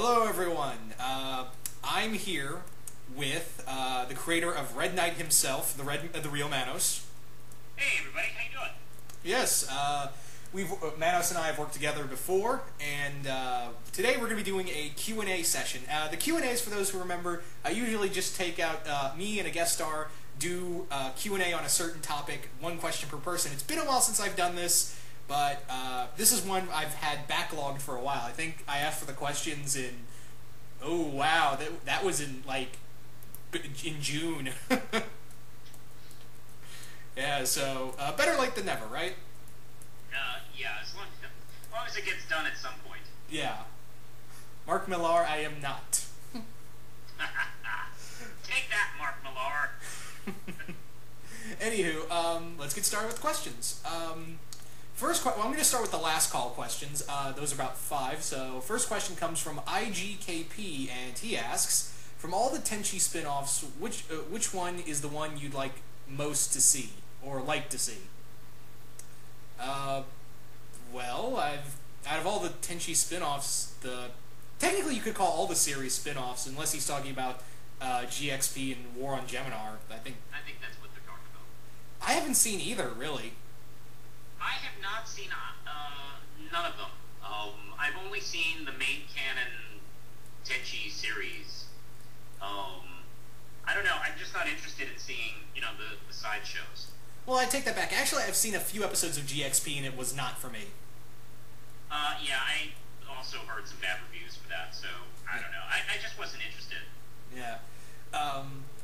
Hello, everyone. I'm here with the creator of Red Knight himself, the TheRealManos. Hey, everybody, how you doing? Yes, Manos and I have worked together before, and today we're going to be doing a Q&A session. The Q&As, for those who remember, I usually just take out me and a guest star, do Q&A on a certain topic, one question per person. It's been a while since I've done this, but this is one I've had backlogged for a while. I think I asked for the questions in, oh wow, that was in June. Yeah, so better late than never, right? Yeah, as long as it gets done at some point. Yeah. Mark Millar, I am not. Take that, Mark Millar. Anywho, let's get started with questions. First, I'm going to start with the last call questions. Those are about 5. So, first question comes from IGKP, and he asks, from all the Tenchi spin-offs, which one is the one you'd like most to see, or like to see? Well, out of all the Tenchi spin-offs, technically you could call all the series spin-offs, unless he's talking about GXP and War on Geminar. I think that's what they're talking about. I haven't seen either, really. I have not seen none of them. I've only seen the main canon Tenchi series. I don't know. I'm just not interested in seeing, the side shows. Well, I take that back. Actually, I've seen a few episodes of GXP, and it was not for me. Yeah, I also heard some bad reviews for that, so I don't know. I just wasn't interested. Yeah.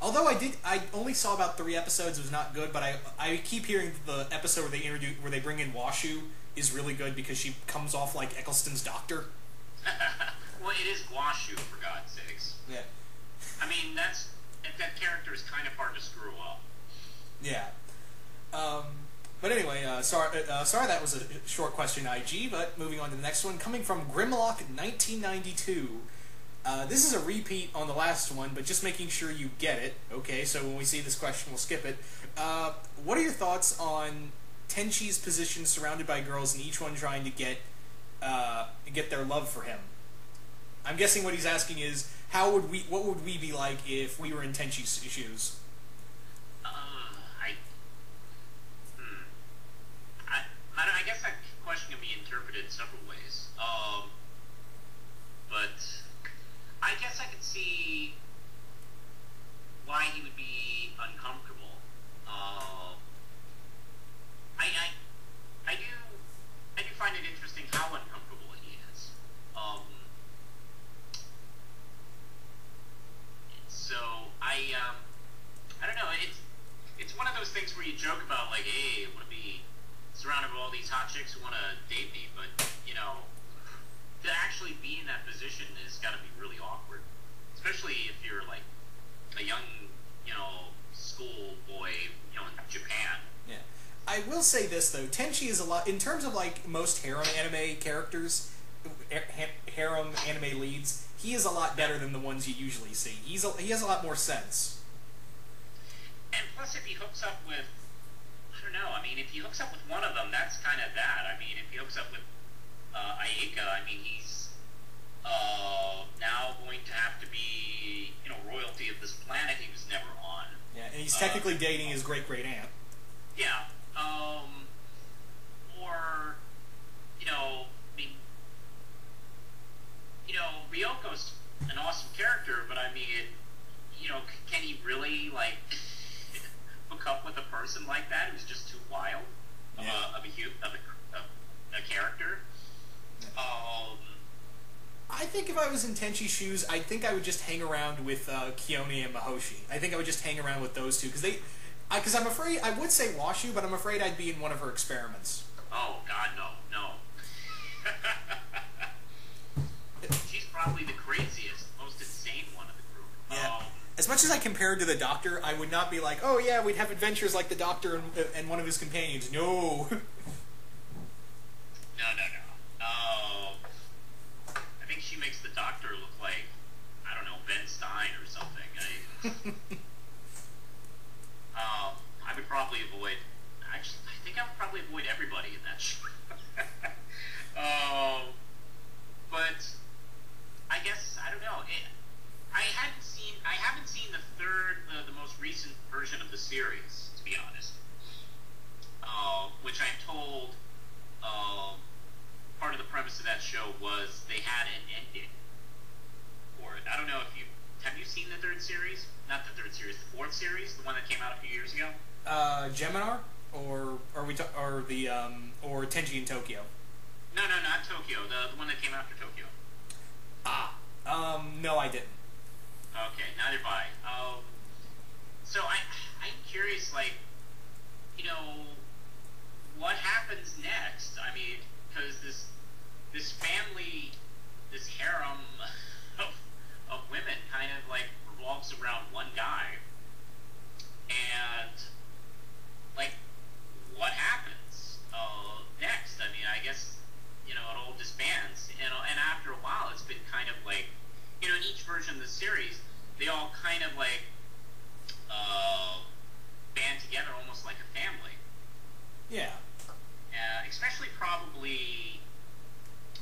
Although I only saw about 3 episodes. It was not good, but I keep hearing the episode where they bring in Washu is really good because she comes off like Eccleston's doctor. Well, it is Washu, for God's sakes. Yeah. I mean, that character is kind of hard to screw up. Yeah. But anyway, sorry that was a short question, IG, but moving on to the next one. Coming from Grimlock1992. This is a repeat on the last one, but just making sure you get it. Okay, so when we see this question, we'll skip it. What are your thoughts on Tenchi's position surrounded by girls and each one trying to get their love for him? I'm guessing what he's asking is, what would we be like if we were in Tenchi's shoes? I guess that question can be interpreted several ways. But I guess I could see why he would be uncomfortable. I do find it interesting how uncomfortable he is. So I don't know. It's one of those things where you joke about, like, hey, I want to be surrounded by all these hot chicks who want to date me, but to actually be in that position has got to be really awkward, especially if you're like a young, school boy, in Japan. Yeah, I will say this though, Tenchi is a lot in terms of like most harem anime characters, harem anime leads. He is a lot better than the ones you usually see. He has a lot more sense. And plus, if he hooks up with, I don't know. I mean, if he hooks up with one of them, that's kind of that. I mean, if he hooks up with Ayaka, I mean, he's now going to have to be, royalty of this planet he was never on. Yeah, and he's technically dating his great-great-aunt. Yeah. Or, I mean, Ryoko's an awesome character, but I mean, can he really, like, hook up with a person like that who's just too wild of a character? I think if I was in Tenchi's shoes, I think I would just hang around with Kiyomi and Mahoshi. I think I would just hang around with those two because I'm afraid I would say Washu, but I'm afraid I'd be in one of her experiments. Oh God, no. She's probably the craziest, most insane one of the group. Yeah. As much as I compared to the Doctor, I would not be like, oh yeah, we'd have adventures like the Doctor and one of his companions. No. No. I think she makes the Doctor look like, I don't know, Ben Stein or something. I would probably avoid. Actually, I think I would probably avoid everybody in that show. But I guess I don't know. I haven't seen the most recent version of the series, to be honest. Which I'm told, part of the premise of that show was they had an ending for it. I don't know if have you seen the third series? Not the third series, the fourth series, the one that came out a few years ago. Geminar, or Tenchi in Tokyo. No, not Tokyo. The one that came after Tokyo. No, I didn't. Okay, neither have I. So I'm curious, like, what happens next? I mean, because this family, this harem of women kind of like revolves around one guy, and like, what happens next? I mean, I guess it all disbands, and after a while, it's been kind of like, in each version of the series, they all kind of like band together almost like a family. Yeah. Especially probably,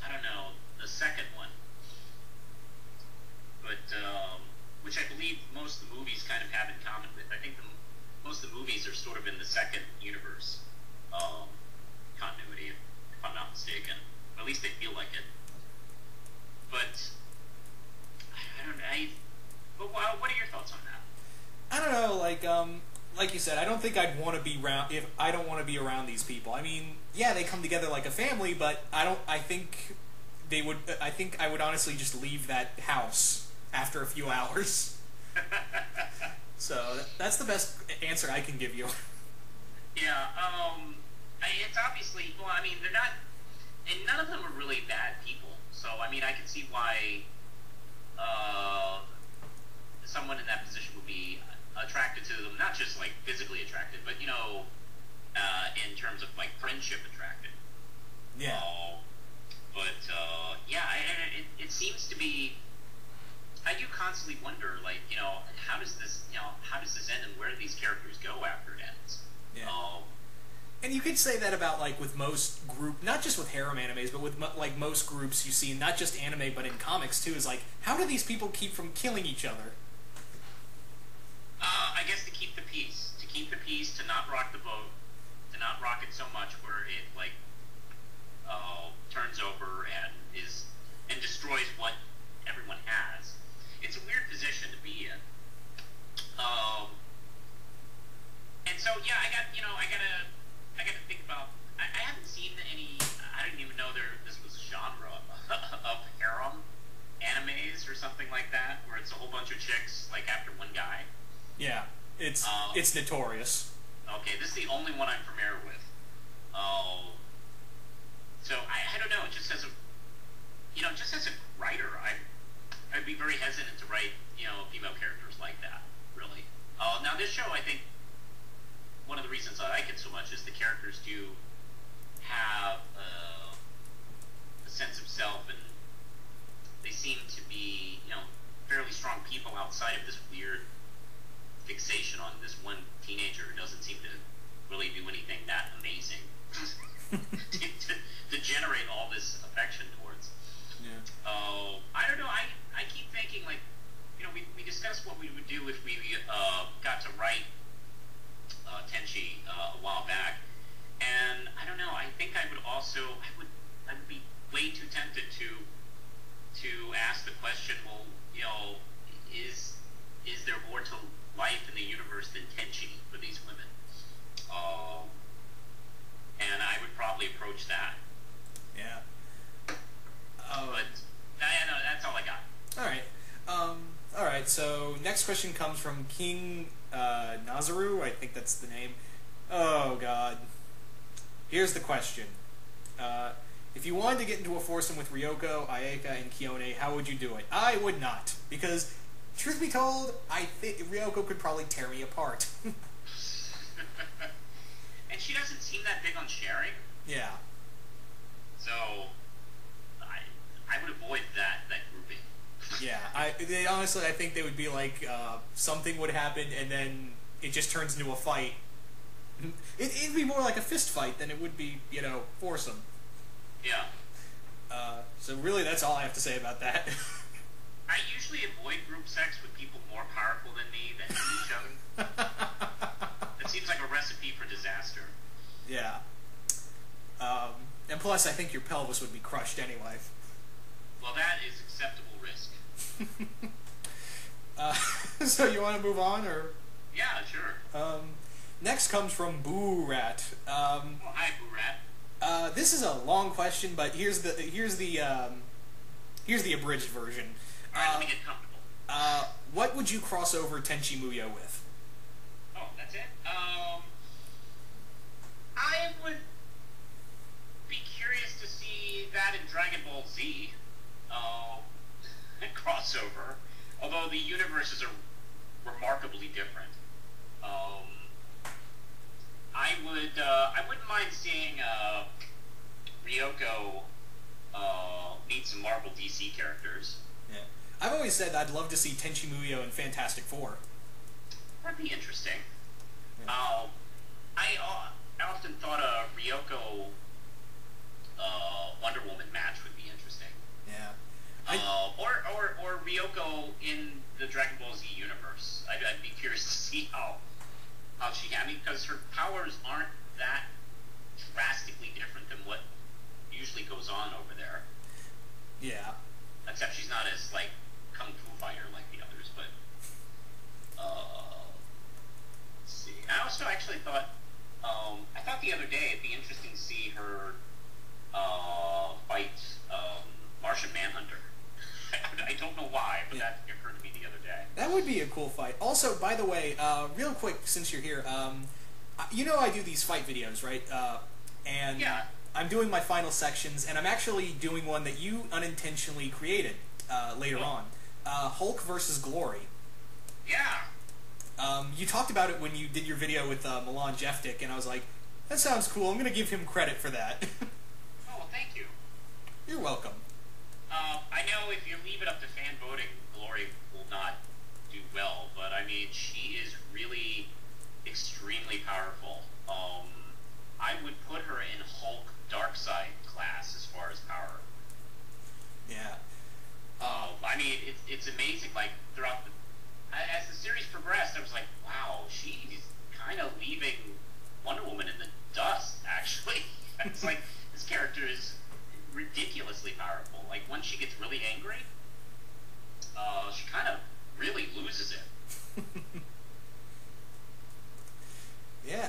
I don't know, the second one. But, which I believe most of the movies kind of have in common with. I think most of the movies are sort of in the second universe continuity, if I'm not mistaken. At least they feel like it. But, I don't know. But what are your thoughts on that? I don't know, like you said, I don't think I'd want to be around if I don't want to be around these people. I mean, yeah, they come together like a family, but I think I would honestly just leave that house after a few hours. So that's the best answer I can give you. Yeah, it's obviously, well, I mean, they're not, and none of them are really bad people. So, I mean, I can see why someone in that position would be attracted to them, not just like physically attracted, but in terms of like friendship attracted. Yeah. Yeah, it seems to be. I do constantly wonder, like, how does this end, and where do these characters go after it ends? Yeah. And you could say that about, like, with most not just with harem animes, but with like most groups you see, not just anime but in comics too, is like, how do these people keep from killing each other? I guess to keep the peace, to not rock the boat, to not rock it so much where it like turns over and destroys what everyone has. It's a weird position to be in. And so yeah, I gotta think about. I haven't seen any. I didn't even know this was a genre of harem animes or something like that, where it's a whole bunch of chicks like after one guy. Yeah, it's notorious. Okay, this is the only one I'm familiar with. So I don't know. Just as a writer, I'd be very hesitant to write female characters like that. Really. Now this show, I think one of the reasons I like it so much is the characters do have a sense of self, and they seem to be fairly strong people outside of this weird fixation on this one teenager who doesn't seem to really do anything that amazing to generate all this affection towards. Yeah. I don't know. I keep thinking, like, we discussed what we would do if we got to write Tenchi a while back, and I don't know. I think I would be way too tempted to ask the question. Well, is there more to life in the universe than Tenchi for these women? And I would probably approach that. Yeah. But I know that's all I got. All right. So next question comes from King Nazaru. I think that's the name. Oh God. Here's the question. If you wanted to get into a foursome with Ryoko, Ayeka, and Kione, how would you do it? I would not, because truth be told, I think Ryoko could probably tear me apart. And she doesn't seem that big on sharing. Yeah. So I would avoid that grouping. Yeah, honestly, I think they would be like, something would happen, and then it just turns into a fight. It'd be more like a fist fight than it would be, foursome. Yeah. So really, that's all I have to say about that. I usually avoid group sex with people more powerful than me that hate each other. It seems like a recipe for disaster. Yeah. And plus, I think your pelvis would be crushed anyway. Well, that is acceptable risk. So you want to move on, or? Yeah, sure. Next comes from Boo Rat. Oh, hi, Boo Rat. This is a long question, but here's the abridged version. All right, let me get comfortable. What would you cross over Tenchi Muyo with? Oh, that's it? I would be curious to see that in Dragon Ball Z crossover, although the universes are remarkably different. I wouldn't mind seeing Ryoko meet some Marvel DC characters. Yeah. I've always said I'd love to see Tenchi Muyo in Fantastic Four. That'd be interesting. Yeah. I often thought a Ryoko Wonder Woman match would be interesting. Yeah. Or Ryoko in the Dragon Ball Z universe. I'd be curious to see how she. I mean, because her powers aren't that drastically different than what usually goes on over there. Yeah. Except she's not as like kung fu fighter like the others. But let's see. I also actually thought. I thought the other day it'd be interesting to see her fight Martian Manhunter. I don't know why, but that occurred to me the other day. That would be a cool fight. Also, by the way, real quick, since you're here, you know I do these fight videos, right? And yeah. I'm doing my final sections, and I'm actually doing one that you unintentionally created later on. Hulk versus Glory. Yeah. You talked about it when you did your video with Milan Jeftik, and I was like, that sounds cool. I'm going to give him credit for that. Oh, well, thank you. You're welcome. I know if you leave it up to fan voting, Glory will not do well, but I mean, she is really extremely powerful. I would put her in Hulk Darkseid class as far as power. Yeah. I mean, it's amazing. Like throughout as the series progressed, I was like, wow, she's kind of leaving Wonder Woman in the dust. Actually, it's like this character is ridiculously powerful. Like when she gets really angry, she kind of really loses it. Yeah.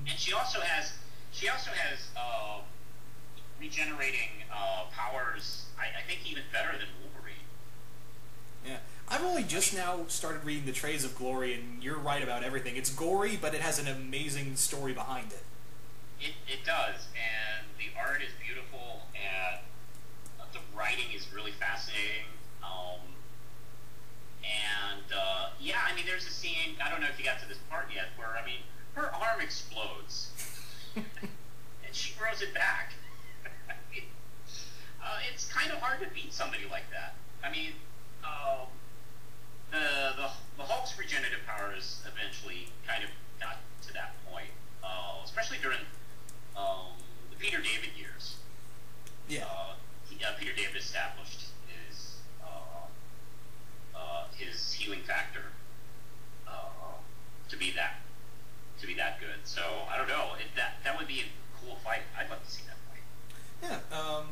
And she also has regenerating powers. I think even better than Wolverine. Yeah. I've only just now started reading the Trays of Glory, and you're right about everything. It's gory, but it has an amazing story behind it. It does, and the art is beautiful, and the writing is really fascinating. Yeah, I mean, there's a scene, I don't know if you got to this part yet, where, I mean, her arm explodes, and she grows it back. I mean, it's kind of hard to beat somebody like that. I mean, the Hulk's regenerative powers eventually kind of got to that point, especially during the Peter David years. Yeah. Peter David established his healing factor to be that good. So I don't know. That would be a cool fight. I'd love to see that fight. Yeah.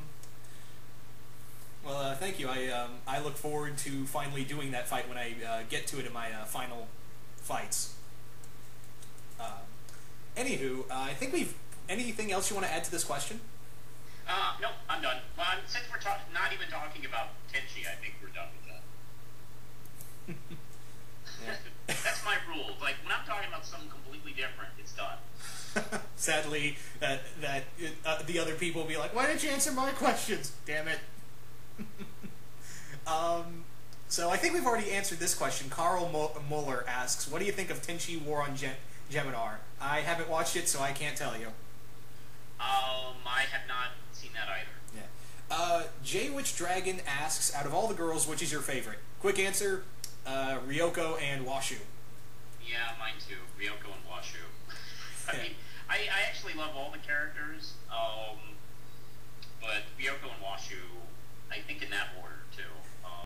Well, thank you. I look forward to finally doing that fight when I get to it in my final fights. Anywho, I think we've... Anything else you want to add to this question? No, I'm done. Well, since we're not even talking about Tenchi, I think we're done with that. Yeah. That's my rule. Like, when I'm talking about something completely different, it's done. Sadly, the other people will be like, why didn't you answer my questions? Damn it. So I think we've already answered this question. Carl Muller asks, what do you think of Tenchi War on Geminar? I haven't watched it, so I can't tell you. I have not seen that either. Yeah. J Witch Dragon asks, out of all the girls, which is your favorite? Quick answer, Ryoko and Washu. Yeah, mine too. Ryoko and Washu. I mean, I actually love all the characters, but Ryoko and Washu, I think in that order too.